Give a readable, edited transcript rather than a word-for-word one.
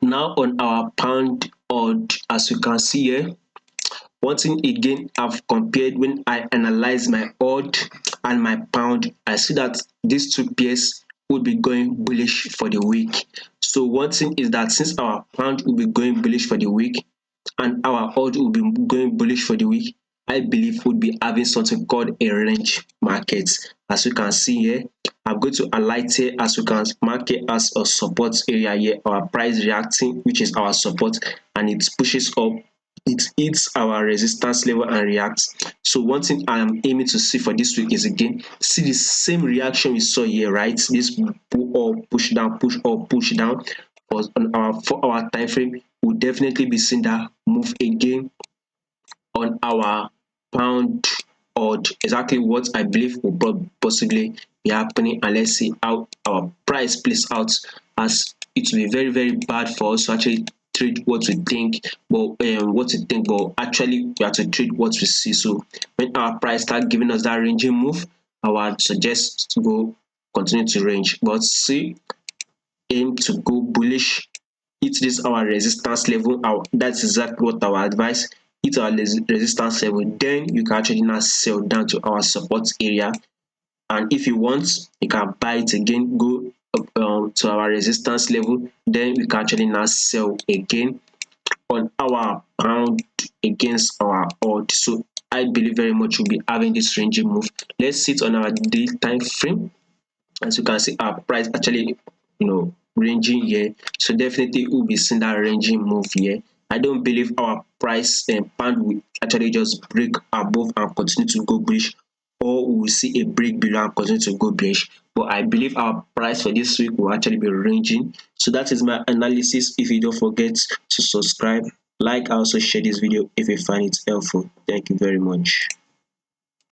Now on our pound odd, as you can see here, one thing again, I've compared when I analyze my odd and my pound, I see that these two pairs would be going bullish for the week. So one thing is that since our pound will be going bullish for the week and our odd will be going bullish for the week, I believe we'll be having something called a range market. As you can see here, I'm going to highlight here as you can mark it as a support area here, our price reacting, which is our support, and it pushes up, it hits our resistance level and reacts. So one thing I am aiming to see for this week is again see the same reaction we saw here, right? This pull up, push down, push up, push down. But on our 4 hour time frame, we'll definitely be seeing that move again on our pound odd. Exactly what I believe will possibly be happening, and let's see how our price plays out, as it will be very very bad for us to actually trade what we think, but actually we have to trade what we see. So when our price start giving us that ranging move, I would suggest to go continue to range, but see, aim to go bullish, hit this our resistance level. That's exactly what our advice, hit our resistance level, then you can actually now sell down to our support area, and if you want you can buy it again, go to our resistance level, then we can actually now sell again on our pound against our odd. So I believe very much we'll be having this ranging move. Let's sit on our daily time frame. As you can see, our price actually, ranging here. So definitely we'll be seeing that ranging move here. I don't believe our price and pound will actually just break above and continue to go bullish, or we will see a break below and continue to go bearish. But I believe our price for this week will actually be ranging. So that is my analysis. If you don't forget to subscribe, like, also share this video if you find it helpful. Thank you very much.